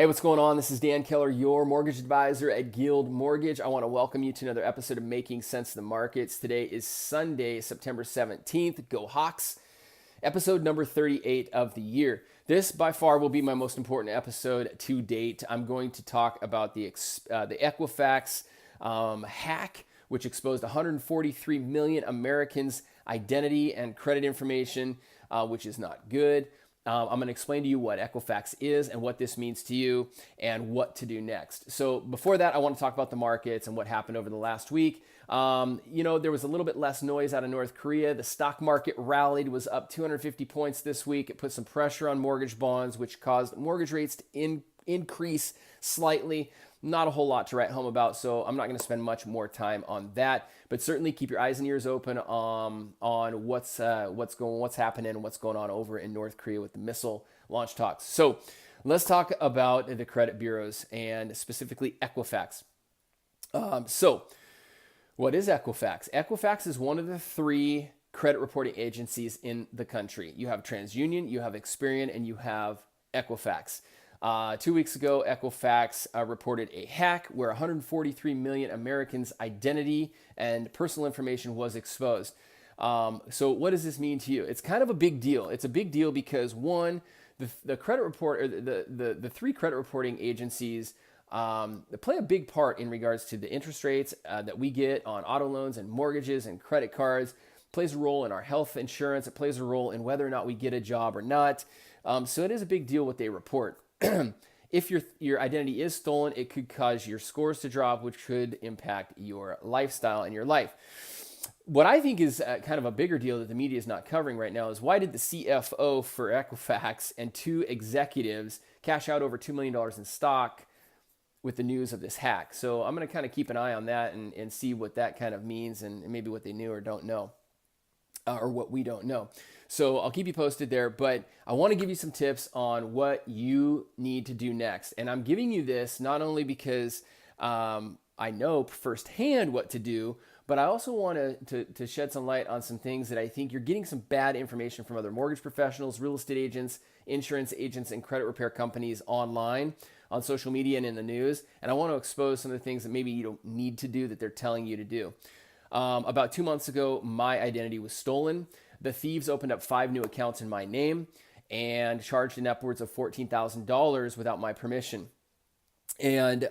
Hey, what's going on? This is Dan Keller, your mortgage advisor at Guild Mortgage. I want to welcome you to another episode of Making Sense of the Markets. Today is Sunday, September 17th. Go Hawks. Episode number 38 of the year. This, by far, will be my most important episode to date. I'm going to talk about the Equifax hack, which exposed 143 million Americans' identity and credit information, which is not good. I'm going to explain to you what Equifax is and what this means to you and what to do next. So before that, I want to talk about the markets and what happened over the last week. There was a little bit less noise out of North Korea. The stock market rallied, was up 250 points this week. It put some pressure on mortgage bonds, which caused mortgage rates to increase slightly. Not a whole lot to write home about, so I'm not going to spend much more time on that. But certainly keep your eyes and ears open on what's happening and what's going on over in North Korea with the missile launch talks. So let's talk about the credit bureaus and specifically Equifax. So what is Equifax? Equifax is one of the three credit reporting agencies in the country. You have TransUnion, you have Experian, and you have Equifax. 2 weeks ago, Equifax reported a hack where 143 million Americans' identity and personal information was exposed. So what does this mean to you? It's kind of a big deal. It's a big deal because one, the credit report, or the three credit reporting agencies play a big part in regards to the interest rates that we get on auto loans and mortgages and credit cards. It plays a role in our health insurance. It plays a role in whether or not we get a job or not. So it is a big deal what they report. If your identity is stolen, it could cause your scores to drop, which could impact your lifestyle and your life. What I think is kind of a bigger deal that the media is not covering right now is why did the CFO for Equifax and two executives cash out over $2 million in stock with the news of this hack? So I'm going to kind of keep an eye on that and see what that kind of means and maybe what they knew or don't know. Or what we don't know. So I'll keep you posted there, but I want to give you some tips on what you need to do next. And I'm giving you this not only because I know firsthand what to do, but I also want to shed some light on some things that I think you're getting some bad information from other mortgage professionals, real estate agents, insurance agents, and credit repair companies online, on social media, and in the news. And I want to expose some of the things that maybe you don't need to do that they're telling you to do. About 2 months ago, my identity was stolen. The thieves opened up 5 new accounts in my name and charged in upwards of $14,000 without my permission. And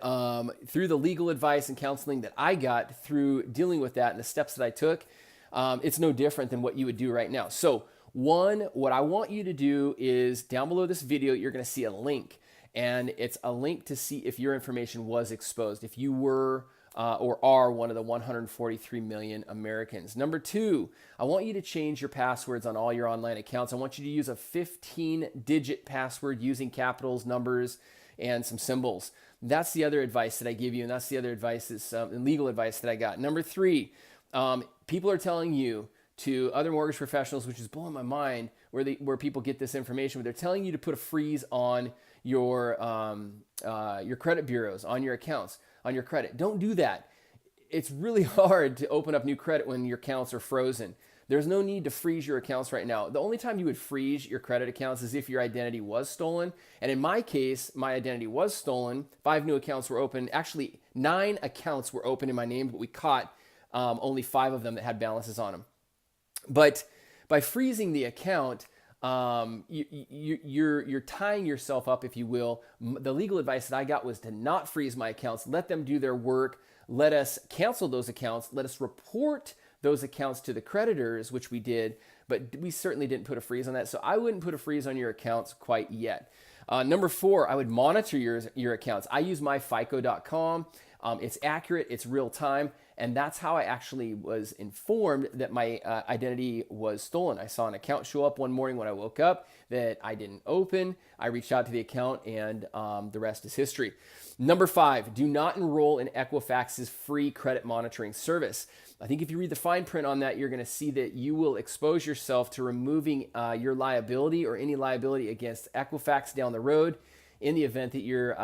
through the legal advice and counseling that I got through dealing with that and the steps that I took, it's no different than what you would do right now. So one, what I want you to do is down below this video, you're going to see a link. And it's a link to see if your information was exposed, if you were or are one of the 143 million Americans. Number two, I want you to change your passwords on all your online accounts. I want you to use a 15-digit password using capitals, numbers, and some symbols. That's the other advice that I give you, and that's the other advice, is legal advice that I got. Number three, people are telling you to other mortgage professionals, which is blowing my mind, where people get this information, but they're telling you to put a freeze on your credit bureaus, on your accounts, on your credit. Don't do that. It's really hard to open up new credit when your accounts are frozen. There's no need to freeze your accounts right now. The only time you would freeze your credit accounts is if your identity was stolen. And in my case, my identity was stolen. 5 new accounts were open. Actually, 9 accounts were open in my name, but we caught only 5 of them that had balances on them. But by freezing the account, you're tying yourself up, if you will. The legal advice that I got was to not freeze my accounts. Let them do their work. Let us cancel those accounts. Let us report those accounts to the creditors, which we did, but we certainly didn't put a freeze on that. So I wouldn't put a freeze on your accounts quite yet. Number 4, I would monitor your accounts. I use myfico.com. It's accurate, it's real time, and that's how I actually was informed that my identity was stolen. I saw an account show up one morning when I woke up that I didn't open. I reached out to the account, and the rest is history. Number 5, do not enroll in Equifax's free credit monitoring service. I think if you read the fine print on that, you're going to see that you will expose yourself to removing your liability or any liability against Equifax down the road in the event that your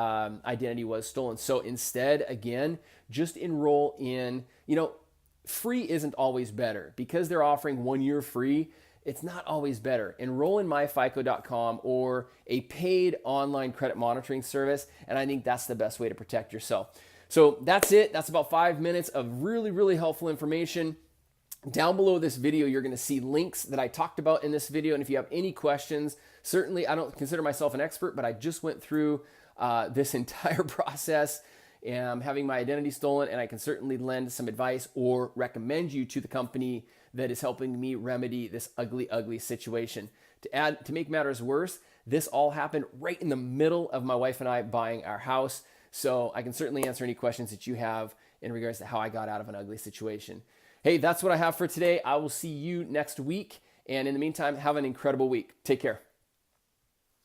identity was stolen. So instead, again, just enroll in, free isn't always better. Because they're offering 1 year free, it's not always better. Enroll in myfico.com or a paid online credit monitoring service, and I think that's the best way to protect yourself. So that's it. That's about 5 minutes of really, really helpful information. Down below this video, you're going to see links that I talked about in this video. And if you have any questions, certainly I don't consider myself an expert, but I just went through this entire process and having my identity stolen, and I can certainly lend some advice or recommend you to the company that is helping me remedy this ugly, ugly situation. To make matters worse, this all happened right in the middle of my wife and I buying our house. So I can certainly answer any questions that you have in regards to how I got out of an ugly situation. Hey, that's what I have for today. I will see you next week. And in the meantime, have an incredible week. Take care.